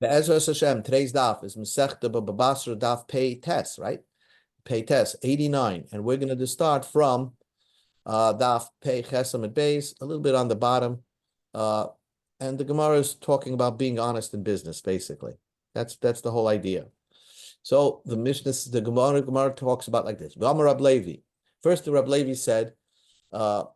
Be'ezras Hashem, today's daf is Masechta Basra Daf Pei Tes, right? Pei Tes, 89. And we're going to start from Daf Pei Chesam and Beis, a little bit on the bottom. And the Gemara is talking about being honest in business, basically. That's the whole idea. So the Mishnah, the Gemara talks about like this. Rab Levi. First, the Rab Levi said, not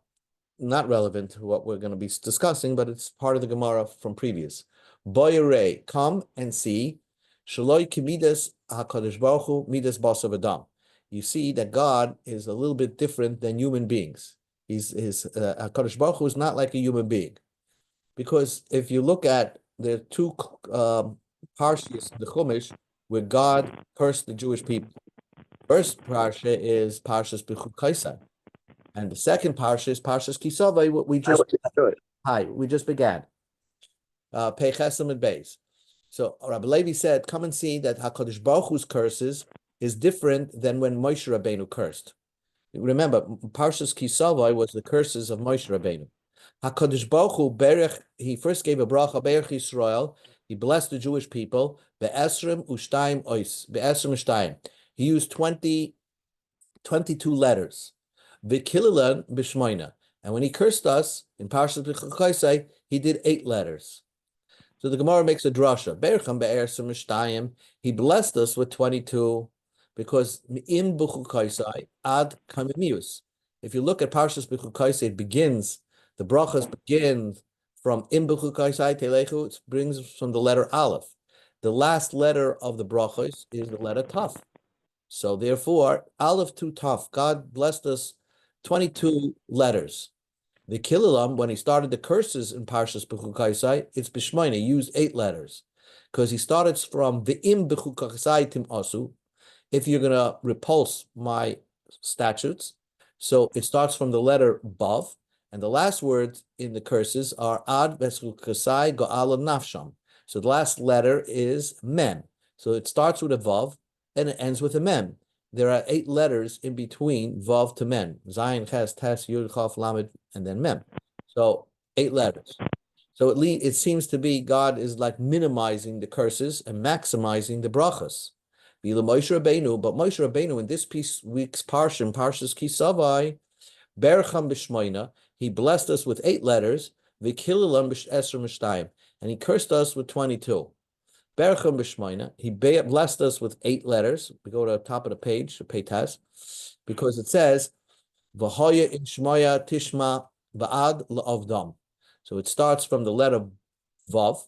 relevant to what we're going to be discussing, but it's part of the Gemara from previous. Boyere, come and see. Shaloi kimidas HaKadosh Baruch Hu midas basar v'dam. You see that God is a little bit different than human beings. HaKadosh Baruch Hu is not like a human being. Because if you look at the two parshas, the Chumash, where God cursed the Jewish people. First parsha is Parshas B'chukaisai. And the second parsha is Parshas Kisavai, what we just began. Pei Chesam and Beis. So Rabbi Levi said, come and see that HaKadosh Baruch Hu's curses is different than when Moshe Rabbeinu cursed. Remember, Parshas Kisavai was the curses of Moshe Rabbeinu. HaKadosh Baruch Hu, Berech, he first gave a bracha, Berech Yisrael, he blessed the Jewish people, Be'esrim Ushtaim Ois, Be'esrim Ushtaim. He used 22 letters. V'kililan b'shmoina. And when he cursed us, in Parshas B'chukaisai, he did 8 letters. So the Gemara makes a drasha. Bercham be'ersem mishtayim. He blessed us with 22 because im b'chukaisai ad kamimius. If you look at Parshas B'chukaisai, it begins, the brachas begin from im b'chukaisai telechu. It brings from the letter aleph. The last letter of the brachas is the letter taf. So therefore, aleph to taf. God blessed us 22 letters. The Kililam, when he started the curses in Parshas B'chukaisai, it's B'shmoina, he used 8 letters. Because he started from V'im B'chukaisai Tim Asu, if you're going to repulse my statutes. So it starts from the letter Bav, and the last words in the curses are Ad B'chukaisai Go'ala Nafsham. So the last letter is Mem. So it starts with a Vav, and it ends with a Mem. There are 8 letters in between Vav to Mem. Zayin, Ches, Tes, Yud, Chaf, Lamed, and then Mem. So 8 letters. So it seems to be God is like minimizing the curses and maximizing the brachas. But Moshe Rabbeinu in this week's Parshas Kisavai, Bercham B'shmoina, he blessed us with 8 letters, V'kililam b'esrim mishtayim, and he cursed us with 22. Bercham b'shmoina, he blessed us with 8 letters. We go to the top of the page, the Peitas, because it says, V'hoya in shmoya tishma ba'ad la'avdam. So it starts from the letter Vav,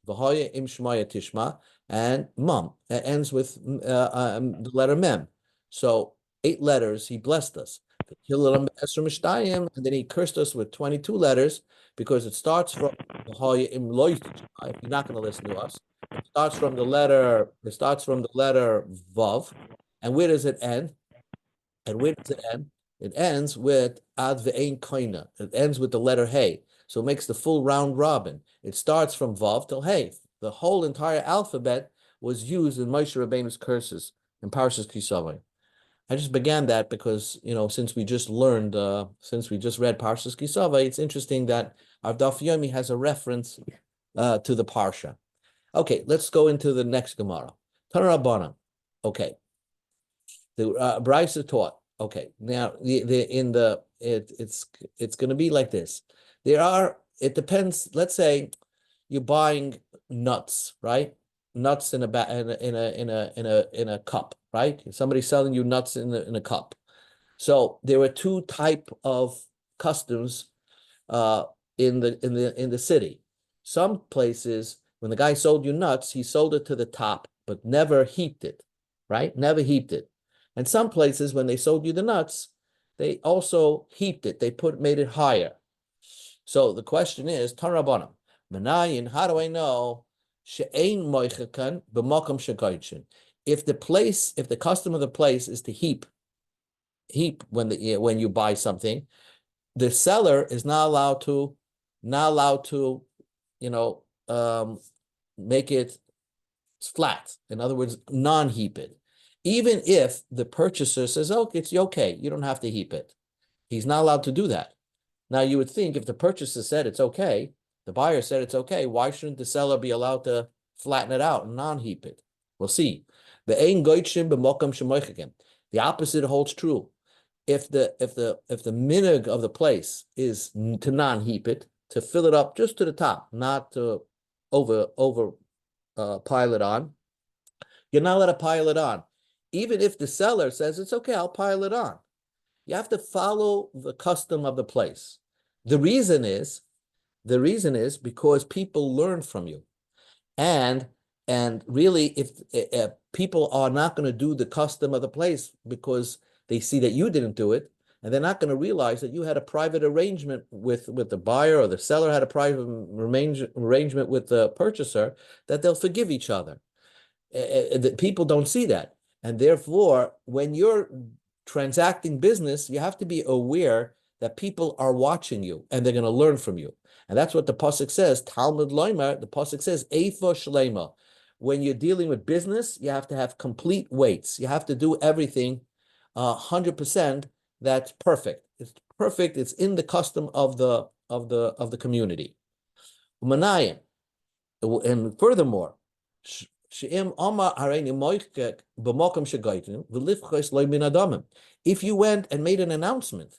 V'hoya im shmoya tishma, and Mem. It ends with the letter Mem. So 8 letters, he blessed us. And then he cursed us with 22 letters, because it starts from V'hoya im loy tishma, if you're not going to listen to us. It starts from the letter Vav, and where does it end? It ends with Ad Ve'ein Koina. It ends with the letter Hey. So it makes the full round robin. It starts from Vav till Hey. The whole entire alphabet was used in Moshe Rabbeinu's curses in Parshas Kisavai. I just began that because, since we just read Parshas Kisavai, it's interesting that our Daf Yomi has a reference to the Parsha. Okay, let's go into the next Gemara. Tanarabana. Okay. The Brisa taught. Okay. Now it's going to be like this. It depends. Let's say you're buying nuts, right? Nuts in a cup, right? Somebody's selling you nuts in a cup. So there were 2 type of customs in the city. Some places, when the guy sold you nuts, he sold it to the top, but never heaped it, right? Never heaped it. And some places, when they sold you the nuts, they also heaped it. They made it higher. So the question is, Tanrabanam, Menayin, how do I know she'ein moichakan b'makom shegaitchen? If the custom of the place is to heap when you buy something, the seller is not allowed to make it flat. In other words, non-heap it. Even if the purchaser says, "Oh, it's okay, you don't have to heap it," he's not allowed to do that. Now, you would think if the purchaser said it's okay, the buyer said it's okay, why shouldn't the seller be allowed to flatten it out and non-heap it. We'll see. The opposite holds true. If the minhag of the place is to non-heap it, to fill it up just to the top, not to over pile it on, you're not allowed to pile it on. Even if the seller says it's okay, I'll pile it on. You have to follow the custom of the place. The reason is because people learn from you. And really, if people are not going to do the custom of the place because they see that you didn't do it, and they're not going to realize that you had a private arrangement with the buyer, or the seller had a private arrangement with the purchaser, that they'll forgive each other. People don't see that. And therefore, when you're transacting business, you have to be aware that people are watching you and they're going to learn from you. And that's what the pasuk says. Talmud Loimer, the pasuk says, Eifa Shlema. When you're dealing with business, you have to have complete weights. You have to do everything 100%. That's perfect. It's perfect. It's in the custom of the community. And furthermore, if you went and made an announcement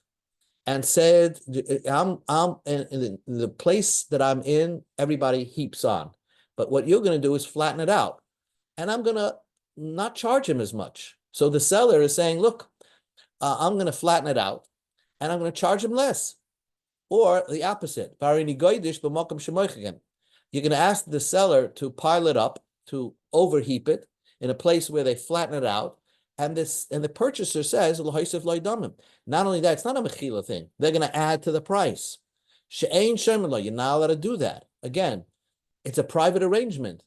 and said, I'm in the place that I'm in, everybody heaps on. But what you're going to do is flatten it out. And I'm going to not charge him as much. So the seller is saying, look, I'm going to flatten it out and I'm going to charge him less. Or the opposite. You're going to ask the seller to pile it up, to overheap it in a place where they flatten it out. And the purchaser says, not only that, it's not a mechila thing. They're going to add to the price. You're not allowed to do that. Again, it's a private arrangement.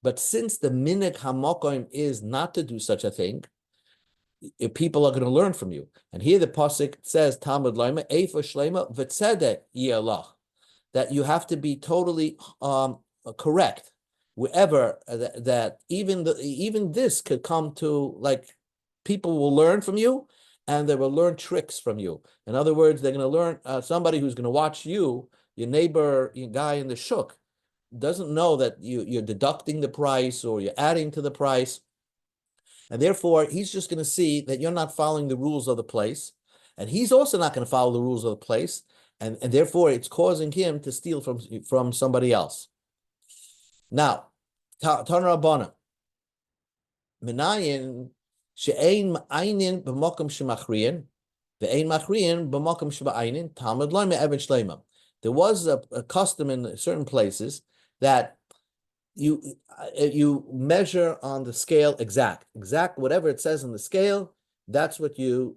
But since the minhag hamakom is not to do such a thing, people are going to learn from you. And here the pasuk says, Talmud Loimer, Eifa Shlema v'tzedek yelach, that you have to be totally correct. Wherever that even this could come to, like, people will learn from you, and they will learn tricks from you. In other words, they're going to learn, somebody who's going to watch you, your neighbor, your guy in the shuk, doesn't know that you're deducting the price or you're adding to the price. And therefore, he's just going to see that you're not following the rules of the place. And he's also not going to follow the rules of the place. And therefore, it's causing him to steal from somebody else. Now, Tana Rabbana, Menayin she'ein ma'aynin b'mokum shemachriyin, ve'ein machriyin b'mokum sheba'aynin, Talmud Loimer even shleima. There was a custom in certain places that you measure on the scale exact whatever it says on the scale. That's what you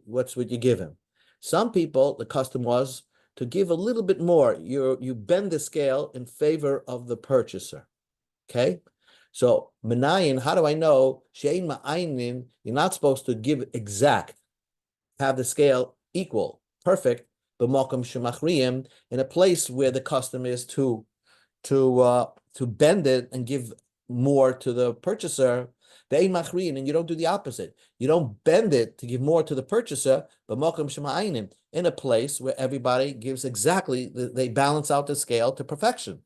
give him. Some people, the custom was to give a little bit more. You bend the scale in favor of the purchaser. Okay, so menayin, how do I know she'ein ma'aynin? You're not supposed to give exact, have the scale equal, perfect. B'mokum shemachriyim, in a place where the custom is to bend it and give more to the purchaser. Ve'ein machriyin, and you don't do the opposite. You don't bend it to give more to the purchaser. B'mokum shema'aynin, in a place where everybody gives exactly, they balance out the scale to perfection.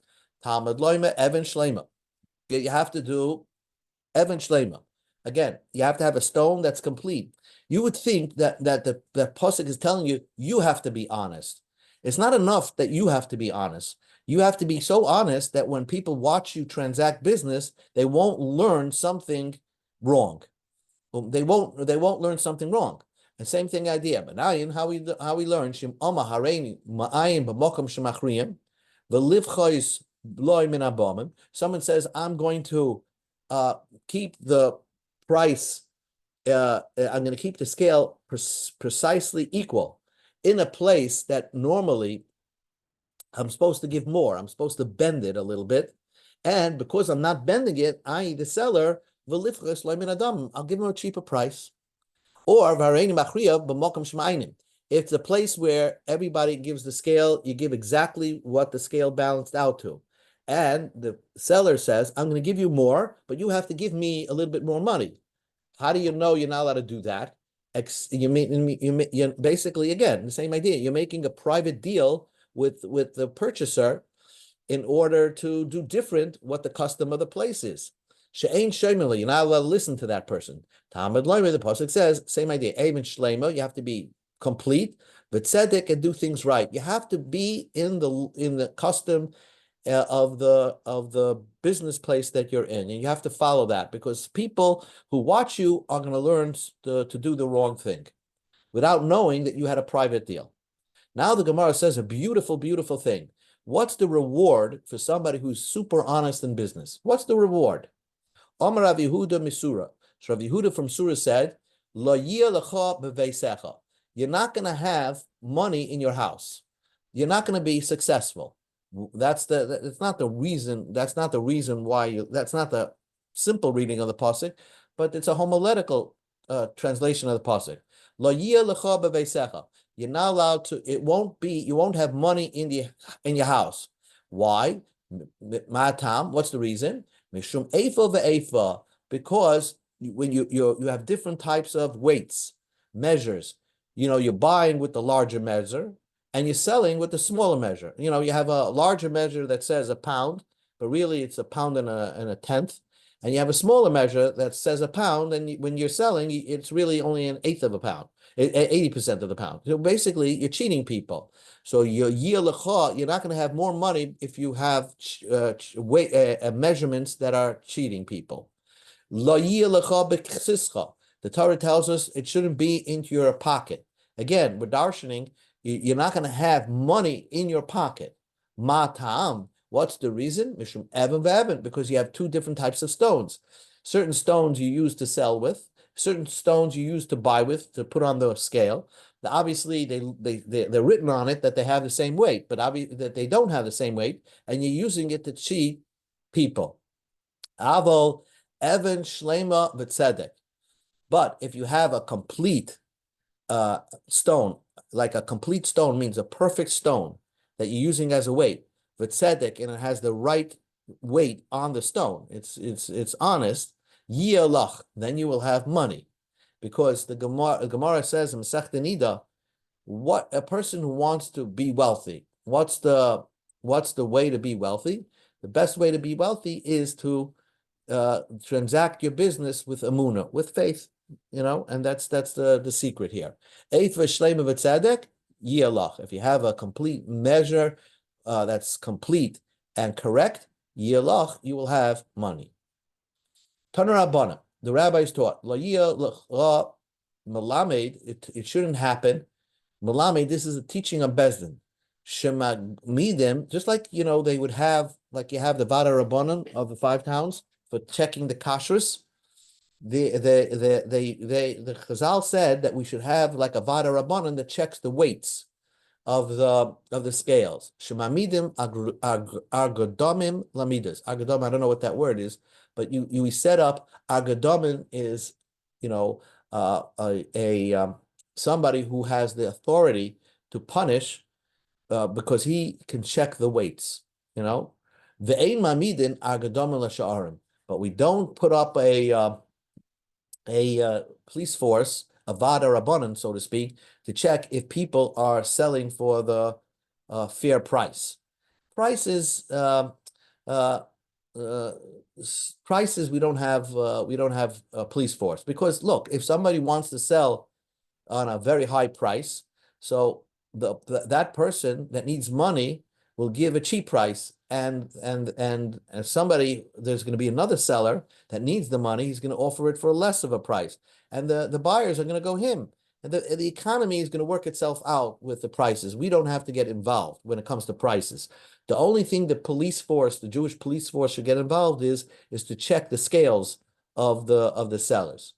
Talmud Loimer even shleima. You have to do even shleima. Again, you have to have a stone that's complete. You would think that the pasuk is telling you have to be honest. It's not enough that you have to be honest. You have to be so honest that when people watch you transact business, they won't learn something wrong. They won't learn something wrong. The same thing idea. But now how we learn shim oma hareini ma'ayin b'mokum shemachriyim v'livchos loy min abomim. Someone says, I'm going to keep the price. I'm going to keep the scale precisely equal in a place that normally I'm supposed to give more. I'm supposed to bend it a little bit. And because I'm not bending it, I, the seller, I'll give him a cheaper price. Or if it's a place where everybody gives the scale, you give exactly what the scale balanced out to. And the seller says, I'm going to give you more, but you have to give me a little bit more money. How do you know you're not allowed to do that? You basically, again, the same idea. You're making a private deal with the purchaser, in order to do different what the custom of the place is. She'ain shemeli, you're not allowed to listen to that person. Talmud Bavli, the pasuk says, same idea. Amen shlema, you have to be complete, but tzedek and do things right. You have to be in the custom of the business place that you're in, and you have to follow that because people who watch you are going to learn to do the wrong thing without knowing that you had a private deal. Now the Gemara says a beautiful, beautiful thing. What's the reward for somebody who's super honest in business? What's the reward? Amar Rav Yehuda Misura. So Rav Yehuda from Surah said, "Lo yeh lecha beveisecha." You're not going to have money in your house. You're not going to be successful. That's not the reason. That's not the reason why you. That's not the simple reading of the pasuk, but it's a homiletical translation of the pasuk. Lo yeh lecha beveisecha. You're not allowed to. It won't be. You won't have money in your house. Why? Ma'atam. What's the reason? Mishum eifa ve'eifa. Because when you have different types of weights, measures. You're buying with the larger measure and you're selling with the smaller measure. You have a larger measure that says a pound, but really it's a pound and a tenth. And you have a smaller measure that says a pound, and when you're selling, it's really only an eighth of a pound, 80% of the pound. So basically, you're cheating people. So you're not going to have more money if you have measurements that are cheating people. The Torah tells us it shouldn't be into your pocket. Again, with darshaning, you're not going to have money in your pocket. Ma ta'am. What's the reason? Mishum even ve'even, because you have two different types of stones. Certain stones you use to sell with, certain stones you use to buy with, to put on the scale. Now, obviously, they're written on it that they have the same weight, but that they don't have the same weight, and you're using it to cheat people. Avol even shlema v'tzedek. But if you have a complete stone, like a complete stone means a perfect stone that you're using as a weight, v'tzedek, and it has the right weight on the stone, it's honest, yiyalach, then you will have money. Because the Gemara says in Masechta Nida, what a person who wants to be wealthy, what's the way to be wealthy? The best way to be wealthy is to transact your business with amuna, with faith, and that's the secret here. If you have a complete measure that's complete and correct, yelach, you will have money. Tanarabana, the rabbis taught, it shouldn't happen. Malamed, this is a teaching of Bezdin. Shemagmidim, just like they would have, like you have the Vada Rabbanon of the 5 towns for checking the kashrus. The Chazal said that we should have like a Vada Rabbanon that checks the weights of the scales. Shemamidim argodomim lamidas. Argodom, I don't know what that word is, but you set up argodomim is somebody who has the authority to punish because he can check the weights. Ve'ein mamidin argodomim l'sha'arim. But we don't put up a police force, a Vada Rabbanan, so to speak, to check if people are selling for the fair price. Prices we don't have a police force, because look, if somebody wants to sell on a very high price, so that person that needs money will give a cheap price, and somebody, there's going to be another seller that needs the money, he's going to offer it for less of a price, and the buyers are going to go him, and the economy is going to work itself out with the prices. We don't have to get involved when it comes to prices. The only thing the Jewish police force should get involved is to check the scales of the sellers.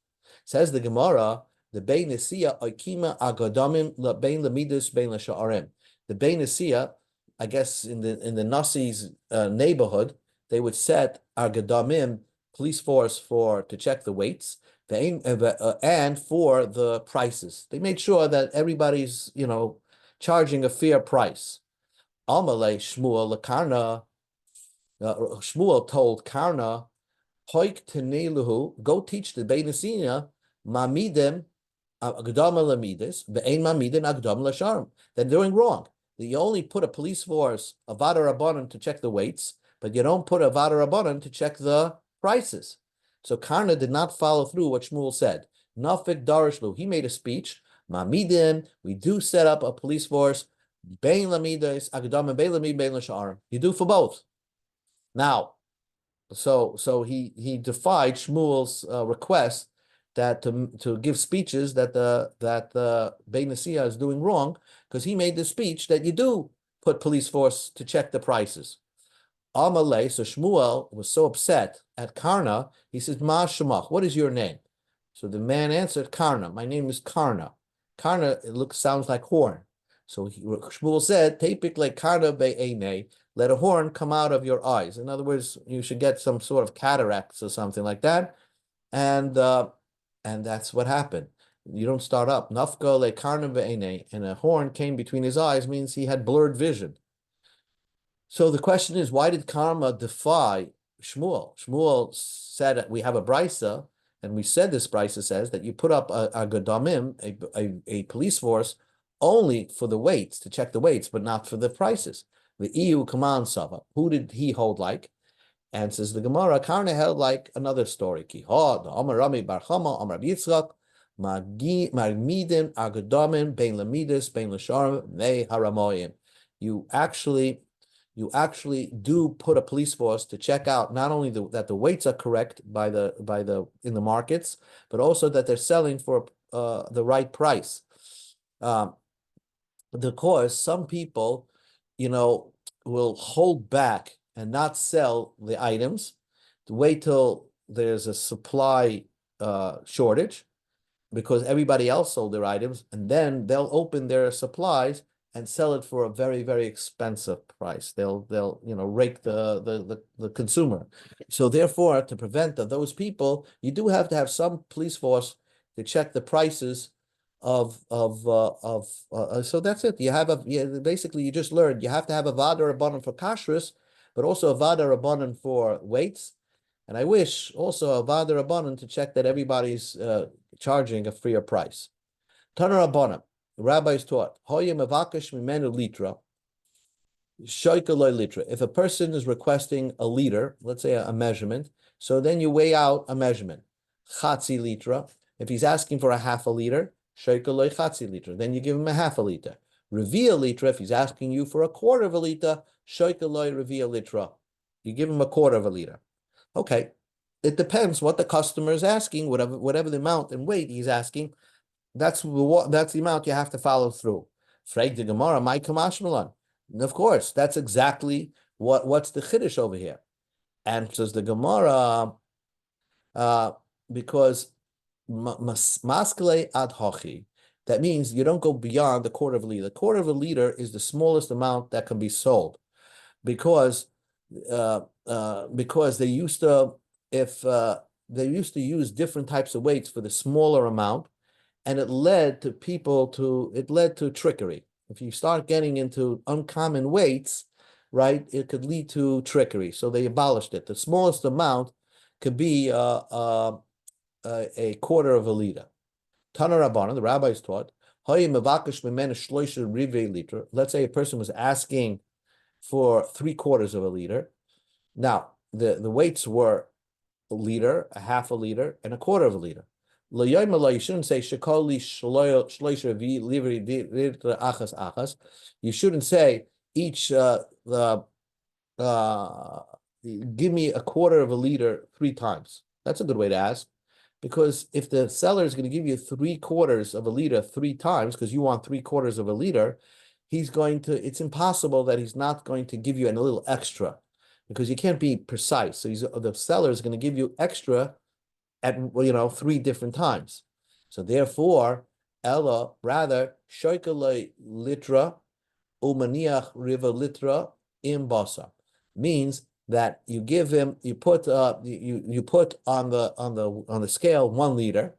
Says the Gemara, the Bein Nesiya Oikima Agadamim Bein Lamidus Bein Lasha'arim. The Bein Nesiya, I guess in the Nasi's neighborhood, they would set Agadamim, police force, to check the weights, and for the prices. They made sure that everybody's charging a fair price. Amalei Shmuel Lakarna, Shmuel told Karna, Hoik Teneluhu, go teach the Bein Nesiya Mamidem Agdama Lamidis, Be'ein Mamidin Agdama Lasharm. They're doing wrong. that you only put a police force, a vada rabbanon, to check the weights, but you don't put a vada rabbanon to check the prices. So Karna did not follow through what Shmuel said. Nafik Darishlu, he made a speech. Mamidim, we do set up a police force. Bein lamidas, agdam and bein lamid, bein l'sha'arim. You do for both. Now, so he defied Shmuel's request that to give speeches that the Beit Nasiya is doing wrong, because he made the speech that you do put police force to check the prices. Amalei, so Shmuel was so upset at Karna, he says, Ma Shemach, what is your name? So the man answered, Karna, my name is Karna. Karna, sounds like horn. So Shmuel said, Tepik like Karna be'einei, let a horn come out of your eyes. In other words, you should get some sort of cataracts or something like that. And that's what happened. You don't start up. Nafka le Karna be'einei, and a horn came between his eyes, means he had blurred vision. So the question is, why did Karma defy Shmuel? Shmuel said that we have a brisa, and we said this brisa says that you put up a gadamim, a police force, only for the weights, to check the weights, but not for the prices. The EU command Sava. Who did he hold like? And says the Gemara, Karna held like another story. Ki ha, the Amar Rami Bar Chama, Amar Yitzchak, Marmidin, Agadamin, Bein Lamidas, Bein Lasharim, Ne Haramoyim. You actually do put a police force to check out not only that the weights are correct by the in the markets, but also that they're selling for the right price. Because some people, will hold back and not sell the items to wait till there's a supply shortage, because everybody else sold their items, and then they'll open their supplies and sell it for a very, very expensive price. They'll rake the consumer. So therefore, to prevent those people, you do have to have some police force to check the prices so that's it. You have basically you just learned you have to have a vada rabbanon for kashrus, but also a vada rabbanon for weights. And I wish also a vada rabbanon to check that everybody's charging a freer price. Tana rabbanon. The rabbis taught, litra, litra. If a person is requesting a liter, let's say a measurement, so then you weigh out a measurement. Chatzi litra. If he's asking for a half a liter, chatzi litra, then you give him a half a liter. Revia litra, if he's asking you for a quarter of a liter, revia litra. You give him a quarter of a liter. Okay. It depends what the customer is asking, whatever the amount and weight he's asking. That's the amount you have to follow through. Frag the Gemara, my kamashmalan. Of course, that's exactly what's the chiddush over here. And says the Gemara, because maskele ad hochi, that means you don't go beyond the quarter of a liter. The quarter of a liter is the smallest amount that can be sold, because they used to use different types of weights for the smaller amount. And it led to trickery. If you start getting into uncommon weights, right, it could lead to trickery. So they abolished it. The smallest amount could be a quarter of a liter. Tana Rabbanan, the rabbis taught, let's say a person was asking for 3/4 of a liter. Now, the weights were a liter, a half a liter, and a quarter of a liter. You shouldn't say you shouldn't say each give me a quarter of a liter 3 times. That's a good way to ask, because if the seller is going to give you 3/4 of a liter 3 times because you want 3/4 of a liter, it's impossible that he's not going to give you a little extra, because you can't be precise. So the seller is going to give you extra at 3 different times. So therefore, Ella rather shoikalei litra umaniach riva litra im basa, means that you give him, you put on the scale 1 liter,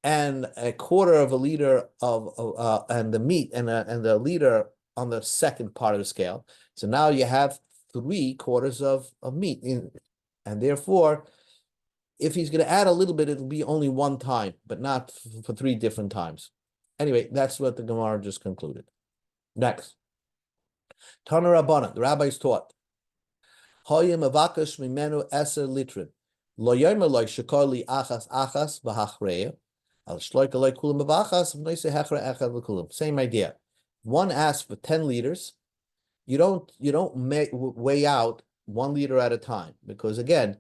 and a quarter of a liter and the meat and the liter on the second part of the scale. So now you have 3/4 of meat, and therefore, if he's going to add a little bit, it'll be only 1 time, but not for 3 different times. Anyway, that's what the Gemara just concluded. Next, Tana Rabbanan, the rabbis taught. Hoyim avakash mimenu eser litrin. Lo yomer loy shekoli achas achas v'hachreya. Al shloika loy kulam avachas v'noise hechra echad v'kulam. Same idea. One asks for 10 liters. You don't weigh out 1 liter at a time, because again,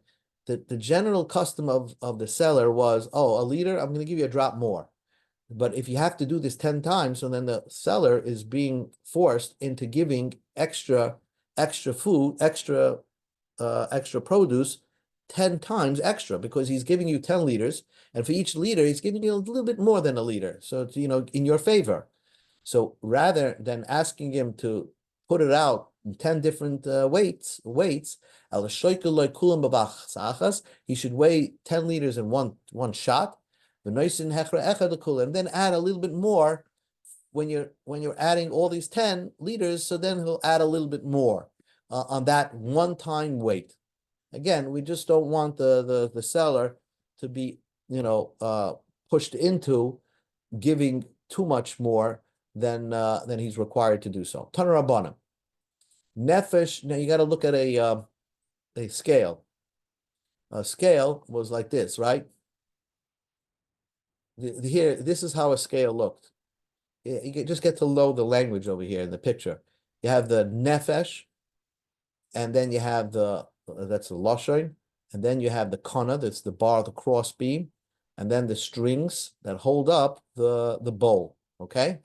the general custom of the seller was, oh, a liter, I'm going to give you a drop more. But if you have to do this 10 times, so then the seller is being forced into giving extra food, extra produce 10 times extra, because he's giving you 10 liters, and for each liter, he's giving you a little bit more than a liter. So it's, in your favor. So rather than asking him to put it out in 10 different weights, he should weigh 10 liters in one shot, and then add a little bit more when you're adding all these 10 liters, so then he'll add a little bit more on that one-time weight. Again, we just don't want the seller to be pushed into giving too much more than he's required to do so. Tana Rabbanan. Nefesh, now you got to look at a scale. A scale was like this, right? Here, this is how a scale looked. You can just get to know the language over here in the picture. You have the nefesh, and then you have that's the lashon, and then you have the kana, that's the bar, the cross beam, and then the strings that hold up the bowl. Okay,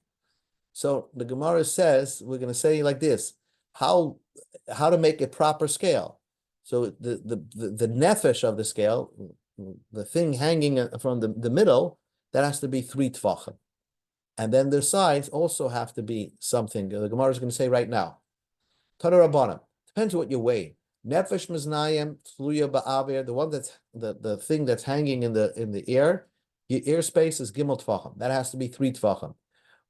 so the Gemara says, we're going to say like this: how to make a proper scale. So the nefesh of the scale, the thing hanging from the middle, that has to be 3 tvachim. And then the sides also have to be something. The Gemara is going to say right now. Tana Rabbanan. Depends on what you weigh. Nefesh miznayim tluya ba'avir. The one that's the thing that's hanging in the air. Your airspace is gimel tvachim. That has to be 3 tvachim.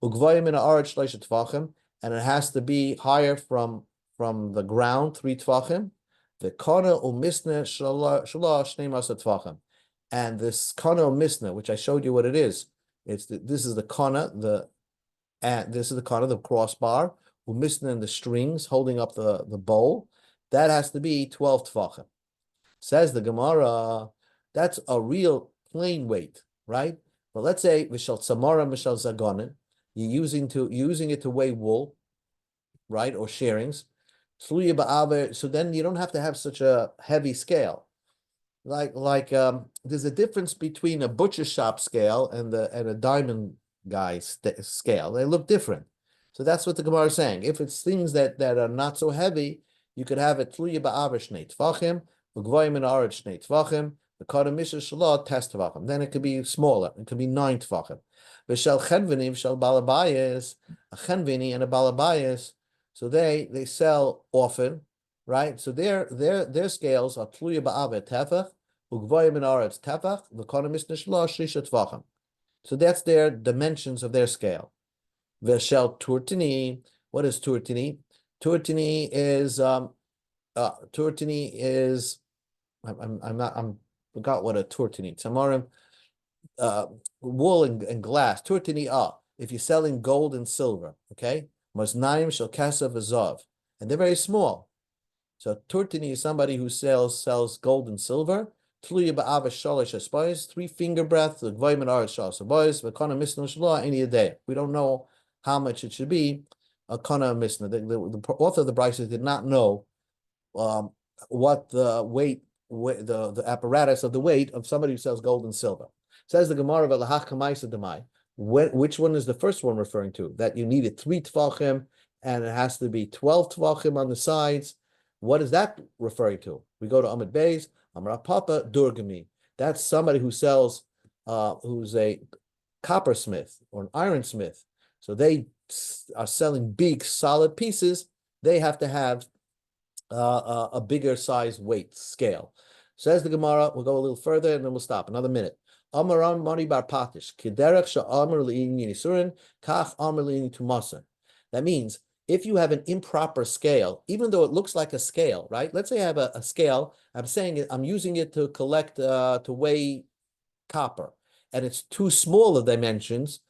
Ugvayim in ha'aretz shleisha tvachim, and it has to be higher from the ground 3 tvachim. The kana umisna shalosh shnei masa tvachim, and this kana umisna, which I showed you what it is. This is the kana, this is the kana, the crossbar, umisna, and the strings holding up the bowl. That has to be 12 tvachim. Says the Gemara, that's a real plain weight, right? But let's say v'shal tzamara v'shal zagonin, you're using it to weigh wool, right, or shearings. So then you don't have to have such a heavy scale. Like there's a difference between a butcher shop scale and a diamond guy's scale. They look different. So that's what the Gemara is saying. If it's things that are not so heavy, you could have it tluya ba'aver shnei tvachim, ugvayim in ha'aretz shnei tvachim, the kadamisha shalah tes tvachim. Then it could be smaller. It could be 9 tvachim. V'shel chenvini, v'shel balabayas, a chenvini and a balabayas. So they sell often, right? So their scales are tluya ba'aver tefach, ugvayim in ha'aretz tefach, the kadamisha shalah shisha tvachim. So that's their dimensions of their scale. V'shel turtini, what is turtini? Turtini is I'm forgot what a turtini. Tamarim, wool and glass. Turtini if you're selling gold and silver, okay? Maznaim shel kasav v'zav, and they're very small. So turtini is somebody who sells gold and silver. Tluya ba'ava shalish aspayis, 3 finger breadth. The gvayim and aretz shal aspayis. V'kana misnu shlo any a day. We don't know how much it should be. A kana misna. The author of the Brisa did not know what the weight, the apparatus of the weight of somebody who sells gold and silver. Says the Gemara v'lahach kamaisa demai. Which one is the first one referring to? That you needed 3 tvachim and it has to be 12 tvachim on the sides. What is that referring to? We go to Amud Beis, Amar Papa Durgami. That's somebody who sells, who's a coppersmith or an ironsmith. So they are selling big, solid pieces. They have to have a bigger size weight scale. Says the Gemara, we'll go a little further and then we'll stop. Another minute. Amaram Mari Bar Patish. Kiderech Sha'amar Li'ini Nisurin, Kach Amar Li'ini Tumasan. That means if you have an improper scale, even though it looks like a scale, right? Let's say I have a scale. I'm using it to collect, to weigh copper, and it's too small of dimensions.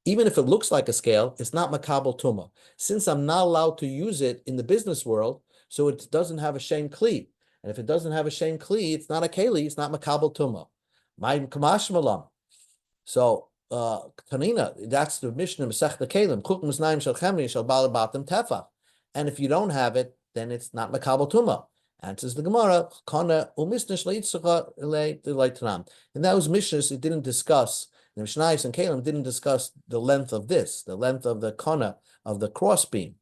even if it looks like a scale, it's not makabel tuma. Since I'm not allowed to use it in the business world, so it doesn't have a shem kli. And if it doesn't have a shem kli, it's not a keli, it's not makabel tuma. My kamash malam. So Tanina, that's the Mishnah Masechta Kelim. Kuk Musnaim Shel Chemri Shel Balabatim Tefach. And if you don't have it, then it's not makabel tuma. Answers the Gemara, Kana umisnish leitzcha leitranam. And that was Mishnahs. It didn't discuss the Mishnayos and Kalim didn't discuss the length of this, the length of the kana of the crossbeam.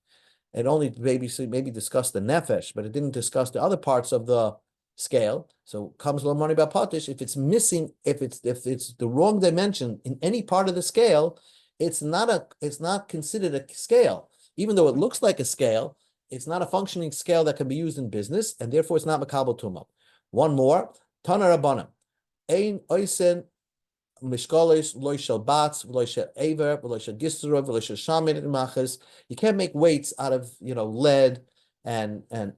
It only maybe discussed the nefesh, but it didn't discuss the other parts of the scale. So comes Lomani Bapatish. If it's missing, if it's the wrong dimension in any part of the scale, it's not considered a scale. Even though it looks like a scale, it's not a functioning scale that can be used in business, and therefore it's not makabel tuma. One more, Tana Rabbanim. Ein oisen mishkolis loishel bats, loishel aver, loishel gisra, loishel shamid machas. You can't make weights out of lead and I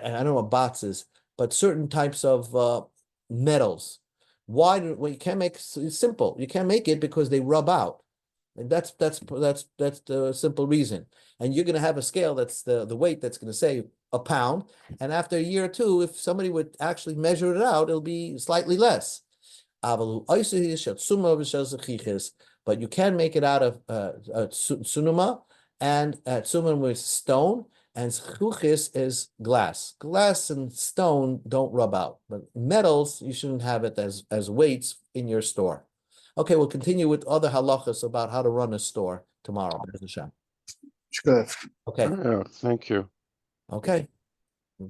don't know what bats is, but certain types of metals. Why? Well, you can't make it's simple. You can't make it because they rub out. And that's the simple reason. And you're going to have a scale that's the weight that's going to say a pound. And after a year or two, if somebody would actually measure it out, it'll be slightly less. But you can make it out of sunuma, and tsumim with stone, and chuchis is glass. Glass and stone don't rub out, but metals, you shouldn't have it as weights in your store. Okay, we'll continue with other halachas about how to run a store tomorrow. Good. Okay. Thank you. Okay.